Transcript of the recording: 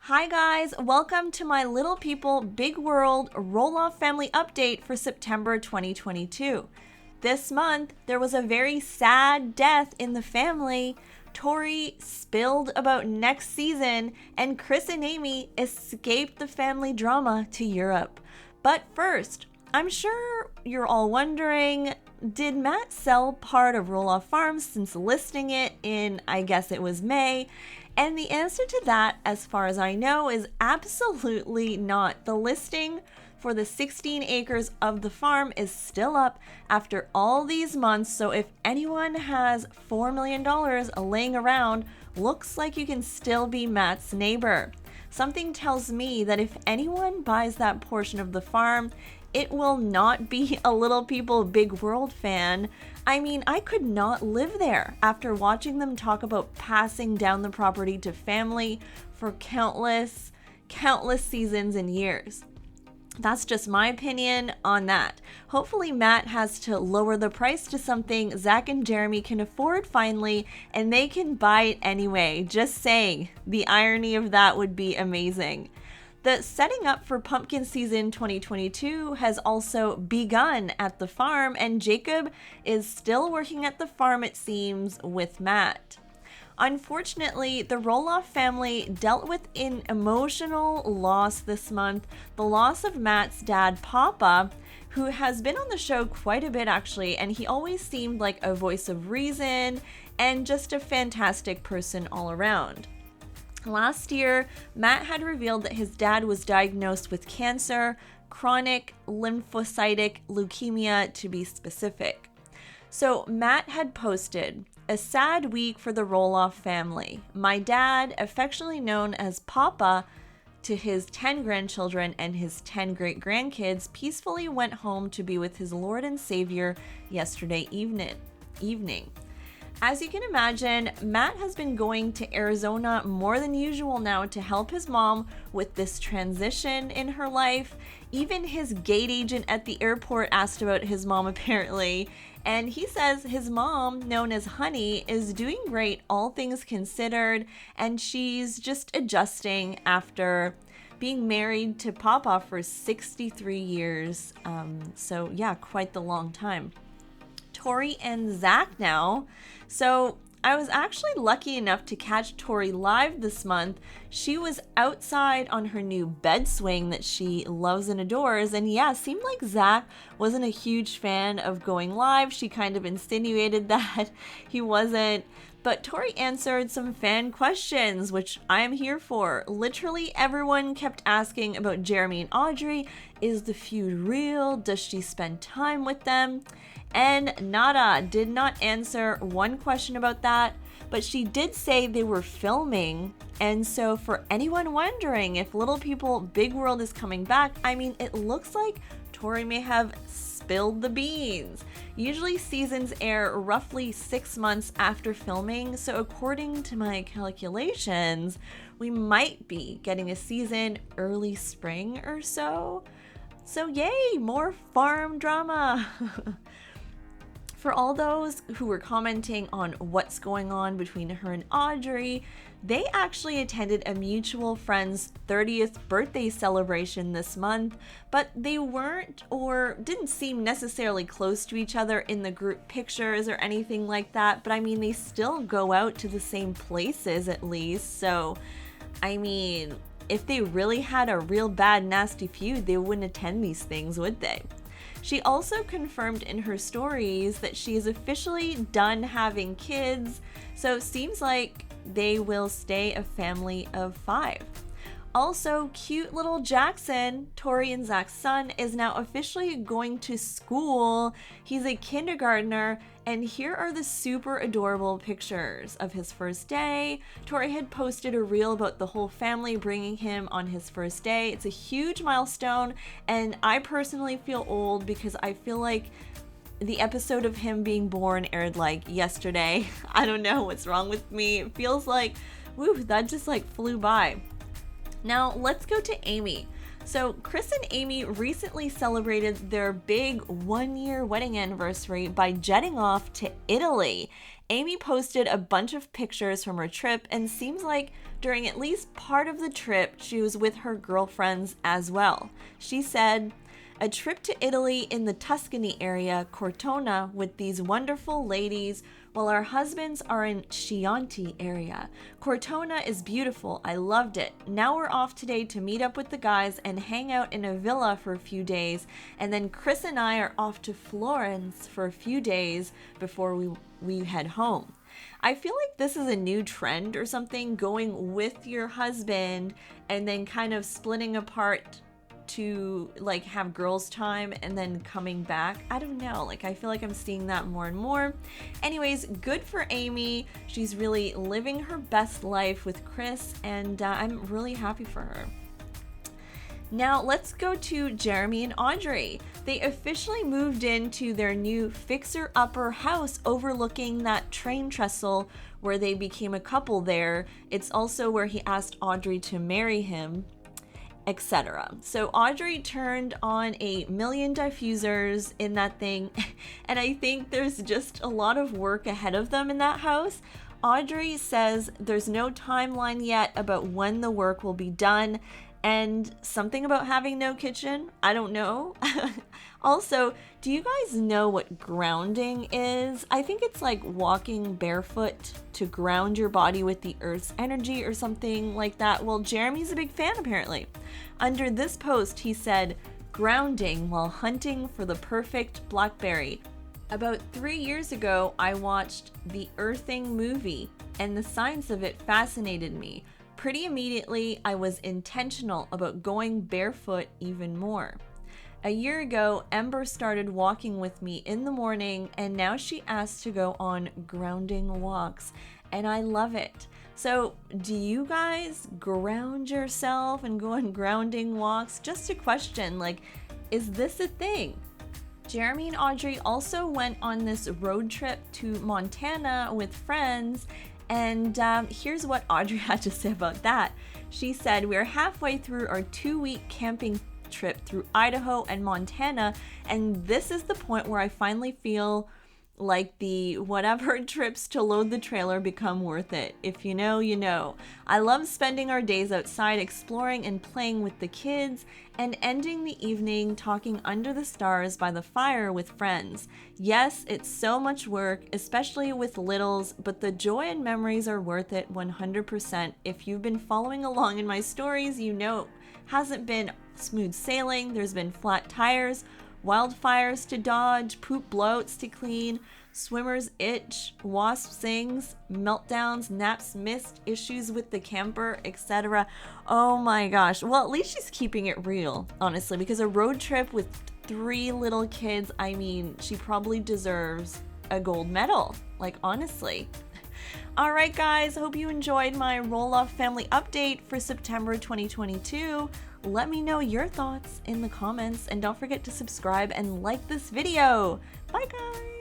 Hi guys, welcome to my Little People Big World Roloff Family update for September 2022. This month, there was a very sad death in the family. Tori spilled about next season, and Chris and Amy escaped the family drama to Europe. But first, I'm sure you're all wondering, did Matt sell part of Roloff Farms since listing it in, I guess it was May? And the answer to that, as far as I know, is absolutely not. The listing for the 16 acres of the farm is still up after all these months, so if anyone has $4 million laying around, looks like you can still be Matt's neighbor. Something tells me that if anyone buys that portion of the farm, it will not be a Little People Big World fan. I mean, I could not live there after watching them talk about passing down the property to family for countless seasons and years. That's just my opinion on that. Hopefully Matt has to lower the price to something Zach and Jeremy can afford finally, and they can buy it anyway. Just saying, the irony of that would be amazing. The setting up for pumpkin season 2022 has also begun at the farm, and Jacob is still working at the farm, it seems, with Matt. Unfortunately, the Roloff family dealt with an emotional loss this month, the loss of Matt's dad, Papa, who has been on the show quite a bit actually, and he always seemed like a voice of reason and just a fantastic person all around. Last year, Matt had revealed that his dad was diagnosed with cancer, chronic lymphocytic leukemia to be specific. So Matt had posted, "A sad week for the Roloff family. My dad, affectionately known as Papa to his 10 grandchildren and his 10 great-grandkids, peacefully went home to be with his Lord and Savior yesterday evening." As you can imagine, Matt has been going to Arizona more than usual now to help his mom with this transition in her life. Even his gate agent at the airport asked about his mom apparently, and he says his mom, known as Honey, is doing great all things considered, and she's just adjusting after being married to Papa for 63 years. So yeah, quite the long time. Tori and Zach now. So I was actually lucky enough to catch Tori live this month. She was outside on her new bed swing that she loves and adores. And yeah, seemed like Zach wasn't a huge fan of going live. She kind of insinuated that he wasn't. But Tori answered some fan questions, which I am here for. Literally everyone kept asking about Jeremy and Audrey. Is the feud real? Does she spend time with them? And nada, did not answer one question about that, but she did say they were filming. And so for anyone wondering if Little People Big World is coming back, I mean, it looks like Tori may have spilled the beans. Usually seasons air roughly 6 months after filming, so according to my calculations, we might be getting a season early spring or so. So yay, more farm drama. For all those who were commenting on what's going on between her and Audrey, they actually attended a mutual friend's 30th birthday celebration this month, but they weren't or didn't seem necessarily close to each other in the group pictures or anything like that, but I mean, they still go out to the same places at least, so I mean, if they really had a real bad nasty feud, they wouldn't attend these things, would they? She also confirmed in her stories that she is officially done having kids, so it seems like they will stay a family of 5. Also, cute little Jackson, Tori and Zach's son, is now officially going to school. He's a kindergartner, and here are the super adorable pictures of his first day. Tori had posted a reel about the whole family bringing him on his first day. It's a huge milestone, and I personally feel old because I feel like the episode of him being born aired like yesterday. I don't know what's wrong with me. It feels like, woo, that just like flew by. Now let's go to Amy. So Chris and Amy recently celebrated their big 1-year wedding anniversary by jetting off to Italy. Amy posted a bunch of pictures from her trip, and seems like during at least part of the trip, she was with her girlfriends as well. She said, "A trip to Italy in the Tuscany area, Cortona, with these wonderful ladies, while our husbands are in Chianti area. Cortona is beautiful. I loved it. Now we're off today to meet up with the guys and hang out in a villa for a few days. And then Chris and I are off to Florence for a few days before we head home." I feel like this is a new trend or something, going with your husband and then kind of splitting apart to like have girls time and then coming back. I don't know, like I feel like I'm seeing that more and more. Anyways, good for Amy. She's really living her best life with Chris, and I'm really happy for her. Now let's go to Jeremy and Audrey. They officially moved into their new fixer-upper house overlooking that train trestle where they became a couple there. It's also where he asked Audrey to marry him, etc. So Audrey turned on 1,000,000 diffusers in that thing, and I think there's just a lot of work ahead of them in that house. Audrey says there's no timeline yet about when the work will be done, and something about having no kitchen. I don't know. Also, do you guys know what grounding is? I think it's like walking barefoot to ground your body with the earth's energy or something like that. Well, Jeremy's a big fan apparently. Under this post, he said, "Grounding while hunting for the perfect blackberry. About 3 years ago, I watched the Earthing movie, and the science of it fascinated me. Pretty immediately, I was intentional about going barefoot even more. A year ago, Ember started walking with me in the morning, and now she asks to go on grounding walks, and I love it." So, do you guys ground yourself and go on grounding walks? Just a question, like, is this a thing? Jeremy and Audrey also went on this road trip to Montana with friends, and here's what Audrey had to say about that. She said, "We're halfway through our 2-week camping trip through Idaho and Montana, and this is the point where I finally feel like the whatever trips to load the trailer become worth it. If you know, you know. I love spending our days outside exploring and playing with the kids, and ending the evening talking under the stars by the fire with friends. Yes, it's so much work, especially with littles, but the joy and memories are worth it 100%. If you've been following along in my stories, you know it hasn't been smooth sailing. There's been flat tires, wildfires to dodge, poop bloats to clean, swimmers itch, wasp stings, meltdowns, naps missed, issues with the camper, etc." Oh my gosh. Well, at least she's keeping it real, honestly, because a road trip with 3 little kids, I mean, she probably deserves a gold medal, like honestly. All right, guys, hope you enjoyed my Roloff Family update for September 2022. Let me know your thoughts in the comments, and don't forget to subscribe and like this video. Bye, guys.